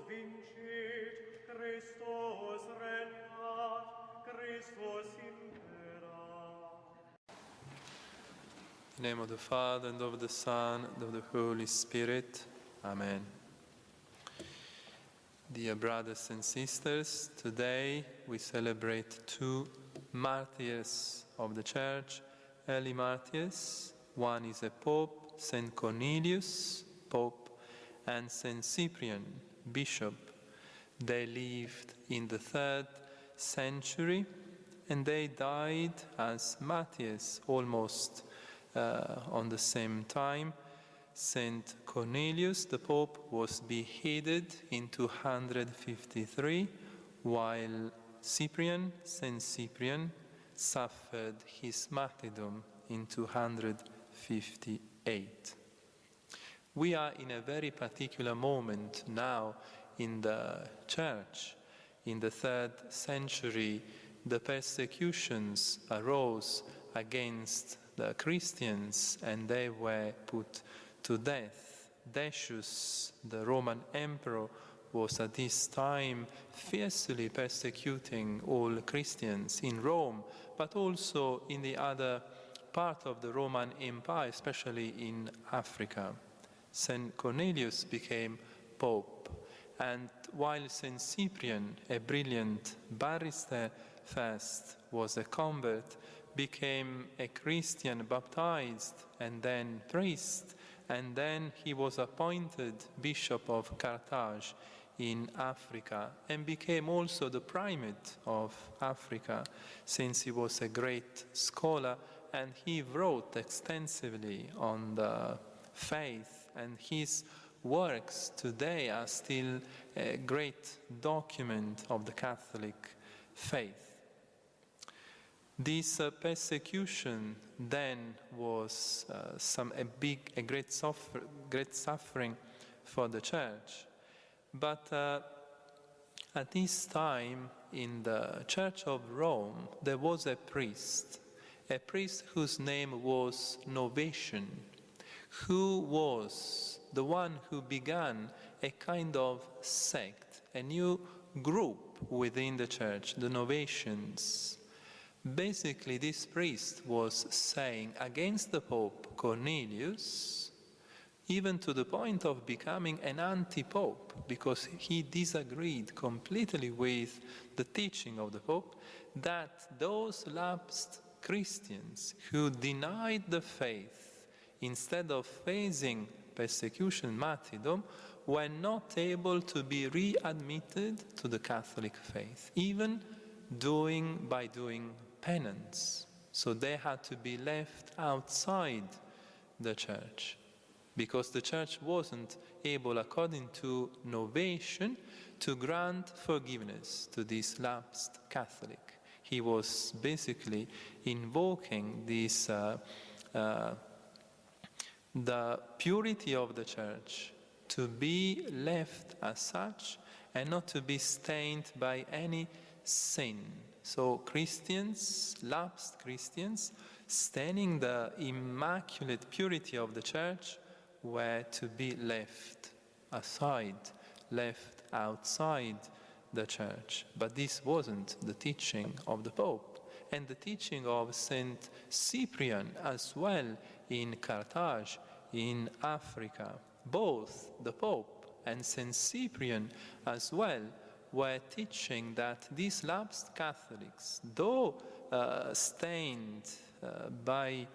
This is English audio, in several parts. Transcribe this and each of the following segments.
vincit, Christus regnat, Christus imperat. In the name of the Father, and of the Son, and of the Holy Spirit. Amen. Dear brothers and sisters, today we celebrate two martyrs of the Church, early martyrs. One is a Pope, Saint Cornelius, Pope, and Saint Cyprian, Bishop. They lived in the 3rd century and they died as martyrs almost on the same time. Saint Cornelius, the Pope, was beheaded in 253, while Saint Cyprian, suffered his martyrdom in 258. We are in a very particular moment now in the Church. In the 3rd century, the persecutions arose against the Christians and they were put to death. Decius, the Roman emperor, was at this time fiercely persecuting all Christians in Rome, but also in the other part of the Roman Empire, especially in Africa. Saint Cornelius became Pope, and while Saint Cyprian, a brilliant barrister, first was a convert, became a Christian baptized and then priest, and then he was appointed Bishop of Carthage in Africa and became also the Primate of Africa, since he was a great scholar and he wrote extensively on the faith, and his works today are still a great document of the Catholic faith. This persecution then was a great suffering for the Church. But at this time in the Church of Rome there was a priest whose name was Novatian, who was the one who began a kind of sect, a new group within the Church, the Novatians. Basically, this priest was saying against the Pope Cornelius, even to the point of becoming an antipope, because he disagreed completely with the teaching of the Pope, that those lapsed Christians who denied the faith instead of facing persecution, martyrdom, were not able to be readmitted to the Catholic faith, even by doing penance. So they had to be left outside the Church, because the Church wasn't able, according to Novatian, to grant forgiveness to this lapsed Catholic. He was basically invoking this the purity of the Church to be left as such and not to be stained by any sin. So Christians, lapsed Christians, staining the immaculate purity of the Church, were to be left aside, left outside the Church. But this wasn't the teaching of the Pope, and the teaching of Saint Cyprian as well in Carthage, in Africa. Both the Pope and Saint Cyprian as well were teaching that these lapsed Catholics, though stained by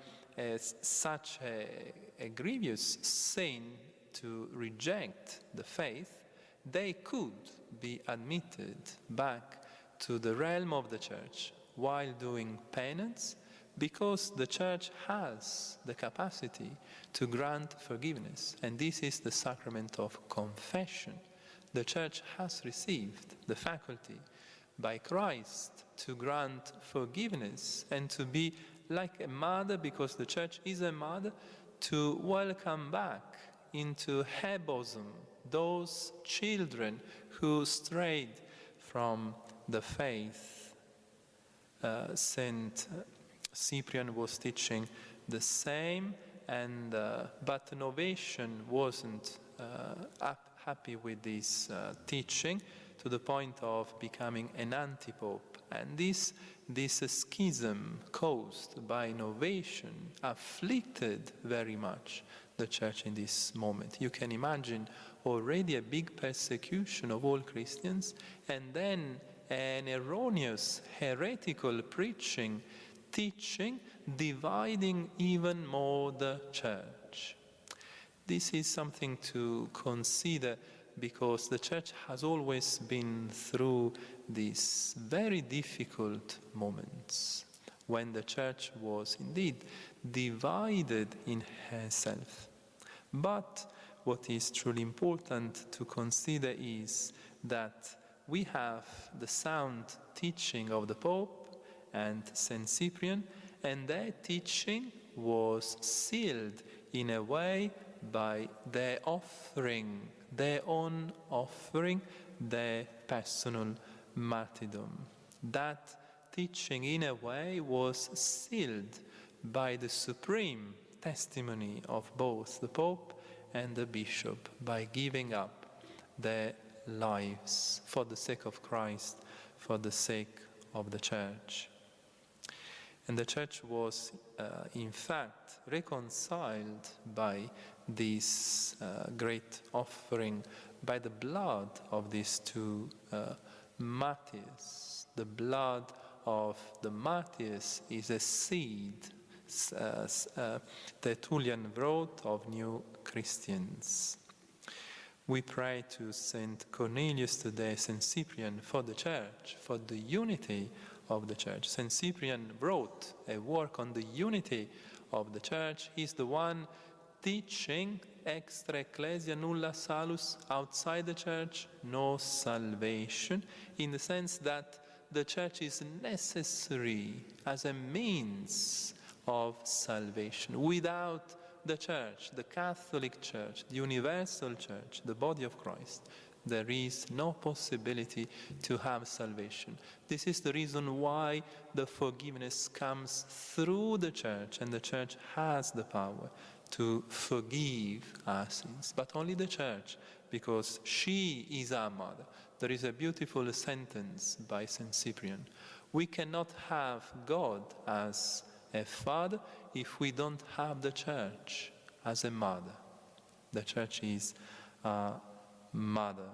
such a grievous sin to reject the faith, they could be admitted back to the realm of the Church while doing penance, because the Church has the capacity to grant forgiveness, and this is the sacrament of confession. The Church has received the faculty by Christ to grant forgiveness and to be like a mother, because the Church is a mother, to welcome back into her bosom those children who strayed from the faith. Saint Cyprian was teaching the same, but Novatian wasn't happy with this teaching to the point of becoming an antipope. And this schism caused by Novatian afflicted very much the church in this moment. You can imagine already a big persecution of all Christians, and then an erroneous, heretical teaching, dividing even more the church. This is something to consider, because the church has always been through these very difficult moments when the church was indeed divided in herself. But what is truly important to consider is that we have the sound teaching of the Pope and Saint Cyprian, and their teaching was sealed in a way by their offering, their own offering, their personal martyrdom. That teaching, in a way, was sealed by the supreme testimony of both the Pope and the Bishop, by giving up their lives for the sake of Christ, for the sake of the Church. And the Church was, in fact, reconciled by this great offering, by the blood of these two martyrs. The blood of the martyrs is a seed, Tertullian wrote, of new Christians. We pray to Saint Cornelius today, Saint Cyprian, for the Church, for the unity of the Church. Saint Cyprian wrote a work on the unity of the Church. He's the one teaching extra ecclesia nulla salus, outside the Church no salvation, in the sense that the Church is necessary as a means of salvation. Without the Church, the Catholic Church, the universal Church, the body of Christ, there is no possibility to have salvation. This is the reason why the forgiveness comes through the Church, and the Church has the power to forgive our sins. But only the Church, because she is our mother. There is a beautiful sentence by Saint Cyprian. We cannot have God as a father if we don't have the Church as a mother. The Church is our mother.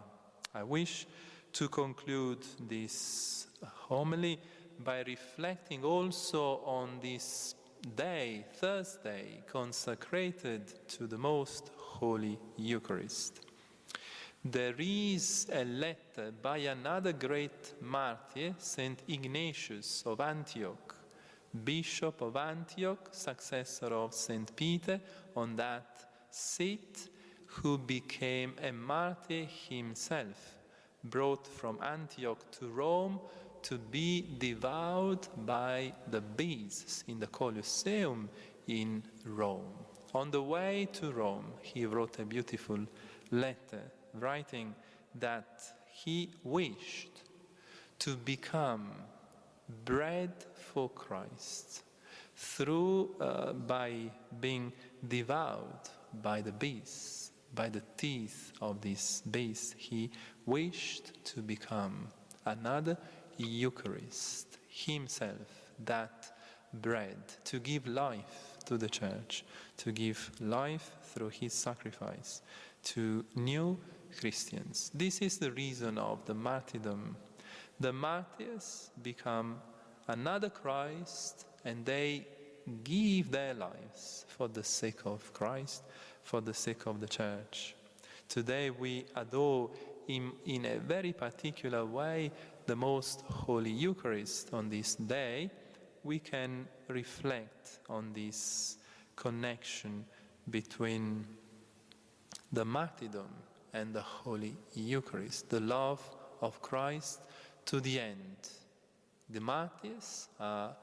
I wish to conclude this homily by reflecting also on this day, Thursday, consecrated to the Most Holy Eucharist. There is a letter by another great martyr, Saint Ignatius of Antioch, Bishop of Antioch, successor of Saint Peter on that seat, who became a martyr himself, brought from Antioch to Rome to be devoured by the beasts in the Colosseum in Rome. On the way to Rome, he wrote a beautiful letter, writing that he wished to become bread for Christ by being devoured by the beasts, by the teeth of these beasts. He wished to become another Eucharist himself, that bread, to give life to the Church, to give life through his sacrifice to new Christians. This is the reason of the martyrdom. The martyrs become another Christ, and they give their lives for the sake of Christ, for the sake of the Church. Today we adore in a very particular way the Most Holy Eucharist. On this day, we can reflect on this connection between the martyrdom and the Holy Eucharist, the love of Christ to the end. The martyrs are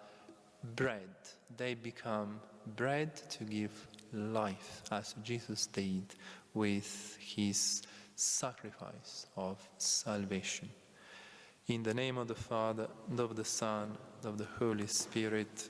bread. They become bread to give life, as Jesus did with his sacrifice of salvation. In the name of the Father, and of the Son, and of the Holy Spirit.